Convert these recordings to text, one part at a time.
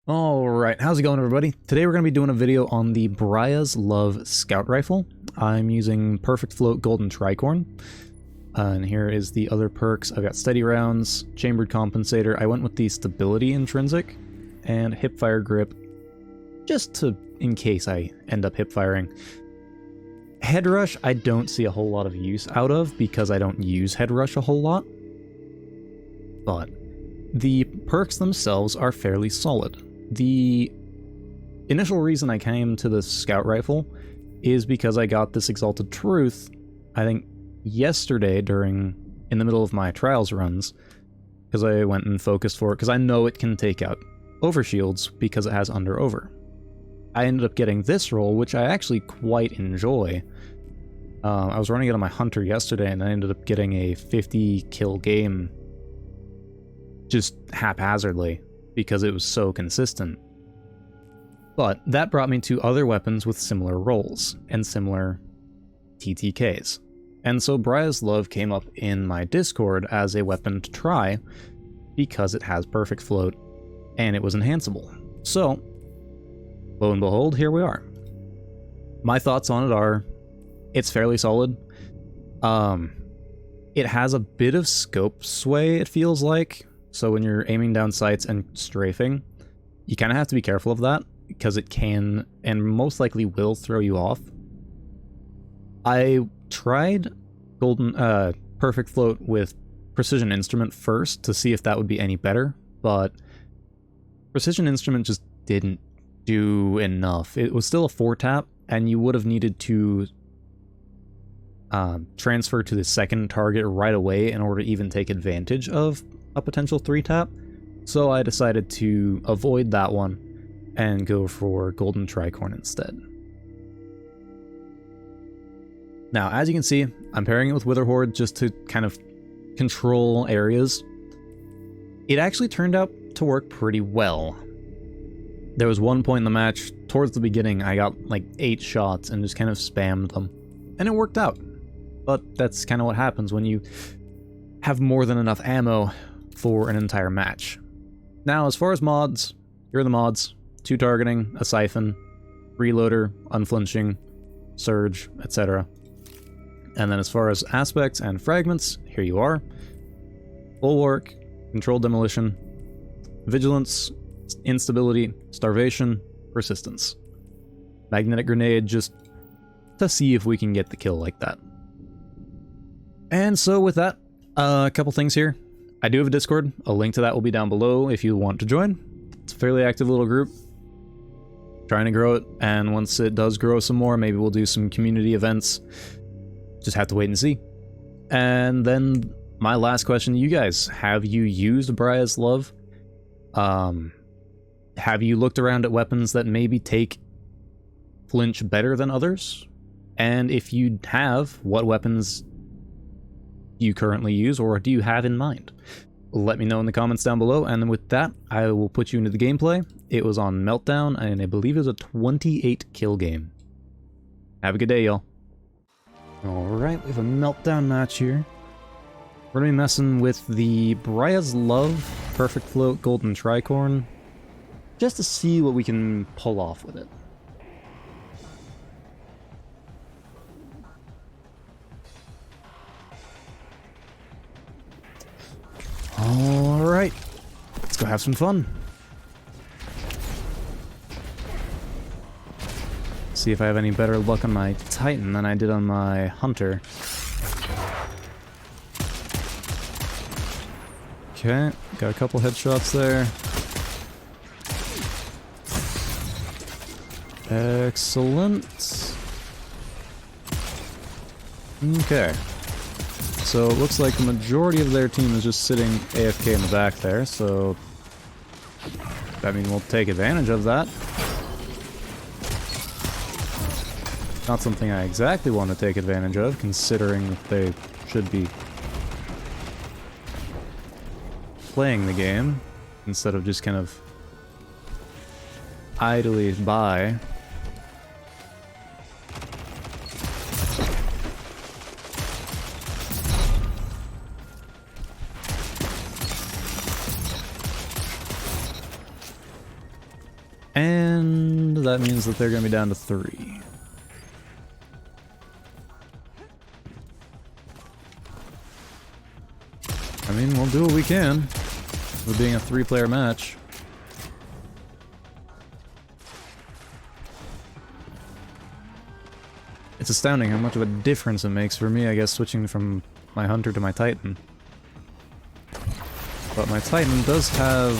Alright, how's it going everybody? Today we're going to be doing a video on the Brya's Love Scout Rifle. I'm using Perfect Float Golden Tricorn. And here is the other perks. I've got Steady Rounds, Chambered Compensator. I went with the Stability Intrinsic, and Hipfire Grip, just to, in case I end up hipfiring. Head Rush I don't see a whole lot of use out of, because I don't use Head Rush a whole lot. But the perks themselves are fairly solid. The initial reason I came to this scout rifle is because I got this Exalted Truth, I think, yesterday in the middle of my trials runs, because I went and focused for it, because I know it can take out overshields because it has under-over. I ended up getting this roll, which I actually quite enjoy. I was running it on my Hunter yesterday, and I ended up getting a 50 kill game just haphazardly, because it was so consistent. But that brought me to other weapons with similar rolls, and similar TTKs. And so Brya's Love came up in my Discord as a weapon to try, because it has perfect float, and it was enhanceable. So, lo and behold, here we are. My thoughts on it are, it's fairly solid. It has a bit of scope sway, it feels like. So when you're aiming down sights and strafing, you kind of have to be careful of that, because it can, and most likely will, throw you off. I tried Perfect Float with Precision Instrument first to see if that would be any better, but Precision Instrument just didn't do enough. It was still a 4-tap, and you would have needed to transfer to the second target right away in order to even take advantage of a potential 3-tap, so I decided to avoid that one and go for Golden Tricorn instead. Now, as you can see, I'm pairing it with Witherhoard just to kind of control areas. It actually turned out to work pretty well. There was one point in the match, towards the beginning, I got like 8 shots and just kind of spammed them, and it worked out. But that's kind of what happens when you have more than enough ammo for an entire match. Now, as far as mods, here are the mods: 2 targeting, a siphon, reloader, unflinching, surge, etc. And then as far as aspects and fragments, here you are: bulwark, controlled demolition, vigilance, instability, starvation, persistence. Magnetic grenade, just to see if we can get the kill like that. And so with that, a couple things here. I do have a Discord. A link to that will be down below if you want to join. It's a fairly active little group. Trying to grow it, and once it does grow some more, maybe we'll do some community events. Just have to wait and see. And then my last question to you guys: have you used Brya's Love? Have you looked around at weapons that maybe take flinch better than others? And if you have, what weapons you currently use, or do you have in mind? Let me know in the comments down below, and then with that, I will put you into the gameplay. It was on Meltdown, and I believe it was a 28 kill game. Have a good day, y'all. Alright, we have a Meltdown match here. We're gonna be messing with the Brya's Love Perfect Float Golden Tricorn, just to see what we can pull off with it. Alright, let's go have some fun. See if I have any better luck on my Titan than I did on my Hunter. Okay, got a couple headshots there. Excellent. Okay. So it looks like the majority of their team is just sitting AFK in the back there, so I mean, we'll take advantage of that. Not something I exactly want to take advantage of, considering that they should be playing the game instead of just kind of idly by. that means that they're going to be down to 3. I mean, we'll do what we can with being a 3-player match. It's astounding how much of a difference it makes for me, I guess, switching from my Hunter to my Titan. But my Titan does have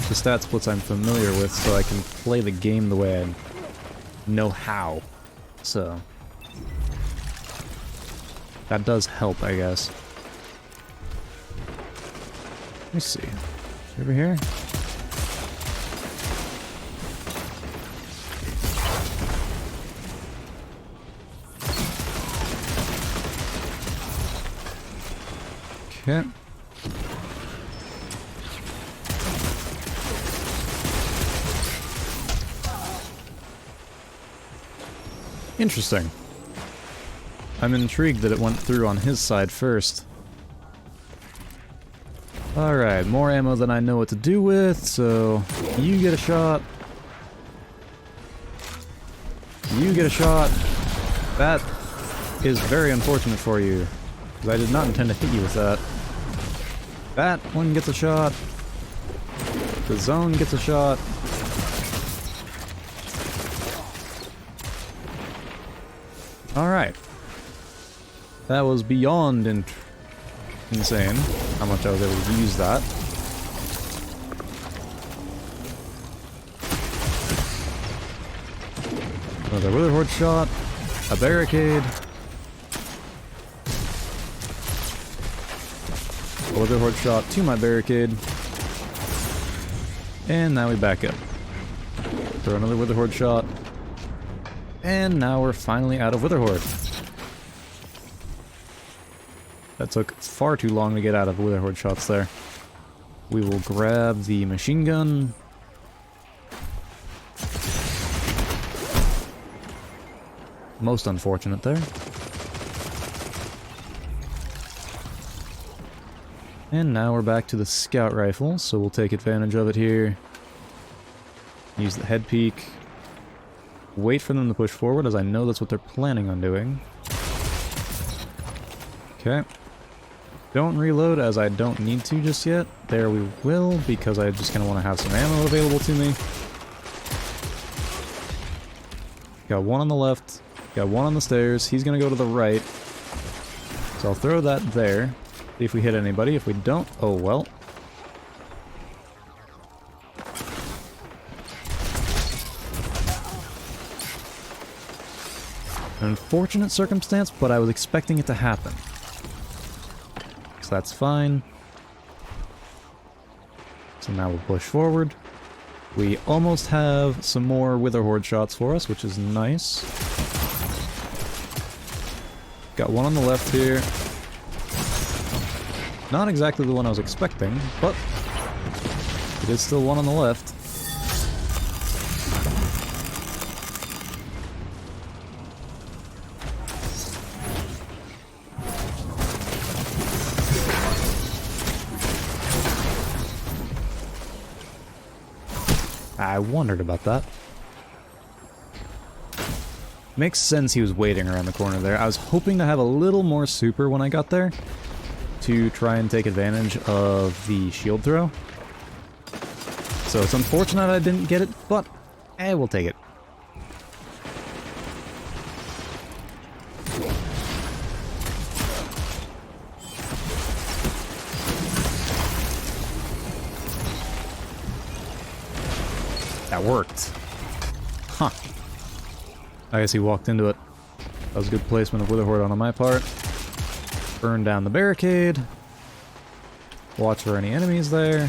the stat splits I'm familiar with, so I can play the game the way I know how. So that does help, I guess. Let me see. Over here? Okay. Interesting. I'm intrigued that it went through on his side first. Alright, more ammo than I know what to do with, so you get a shot. You get a shot. That is very unfortunate for you, because I did not intend to hit you with that. That one gets a shot. The zone gets a shot. Alright. That was beyond insane how much I was able to use that. Another Wither Horde shot. A barricade. A Wither Horde shot to my barricade. And now we back up. Throw another Wither Horde shot. And now we're finally out of Wither Horde. That took far too long to get out of Wither Horde shots there. We will grab the machine gun. Most unfortunate there. And now we're back to the scout rifle, so we'll take advantage of it here. Use the head peek. Wait for them to push forward, as I know that's what they're planning on doing. Okay. Don't reload, as I don't need to just yet. There we will, because I just kind of want to have some ammo available to me. Got one on the left. Got one on the stairs. He's going to go to the right. So I'll throw that there. See if we hit anybody. If we don't, oh well. An unfortunate circumstance, but I was expecting it to happen. So that's fine. So now we'll push forward. We almost have some more Wither Horde shots for us, which is nice. Got one on the left here. Not exactly the one I was expecting, but it is still one on the left. I wondered about that. Makes sense he was waiting around the corner there. I was hoping to have a little more super when I got there to try and take advantage of the shield throw. So it's unfortunate I didn't get it, but we'll take it. That worked. Huh. I guess he walked into it. That was a good placement of Wither Horde on my part. Burn down the barricade. Watch for any enemies there.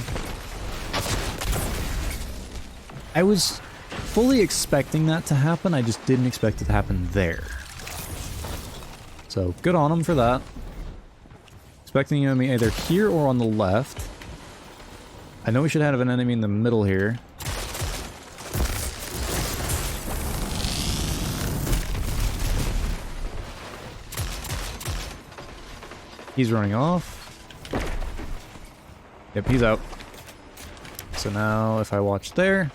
I was fully expecting that to happen, I just didn't expect it to happen there. So, good on him for that. Expecting an enemy either here or on the left. I know we should have an enemy in the middle here. He's running off. Yep, he's out. So now, if I watch there,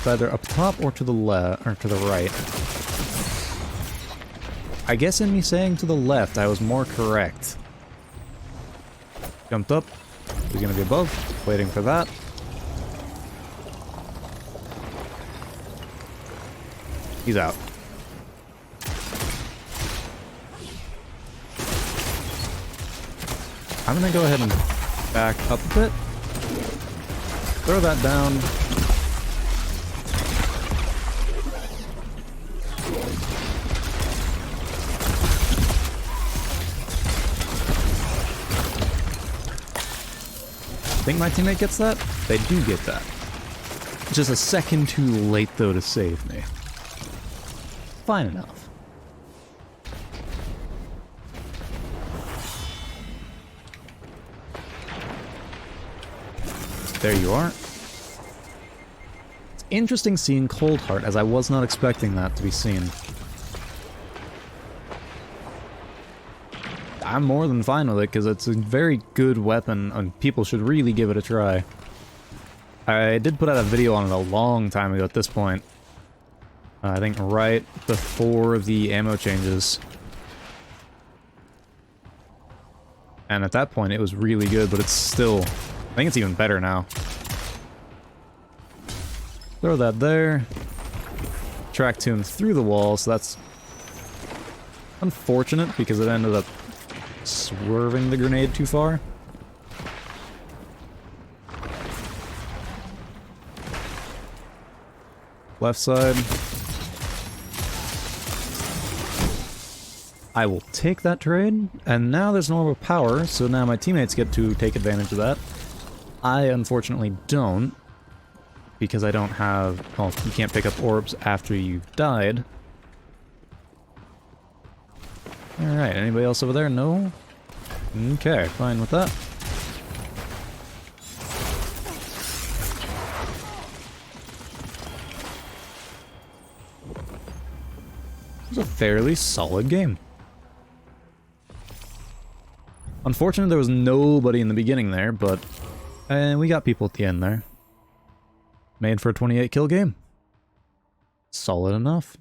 It's either up top or to the left, or to the right. I guess in me saying to the left, I was more correct. Jumped up. He's gonna be above. Waiting for that. He's out. I'm gonna go ahead and back up a bit. Throw that down. Think my teammate gets that? They do get that. Just a second too late though to save me. Fine enough. There you are. It's interesting seeing Cold Heart, as I was not expecting that to be seen. I'm more than fine with it, because it's a very good weapon, and people should really give it a try. I did put out a video on it a long time ago at this point. I think right before the ammo changes. And at that point it was really good, but it's still... I think it's even better now. Throw that there. Track to him through the wall, so that's unfortunate because it ended up swerving the grenade too far. Left side. I will take that trade, and now there's no more power, so now my teammates get to take advantage of that. I unfortunately don't, because I don't have... well, you can't pick up orbs after you've died. Alright, anybody else over there? No? Okay, fine with that. It was a fairly solid game. Unfortunately, there was nobody in the beginning there, but we got people at the end there. Made for a 28 kill game. Solid enough.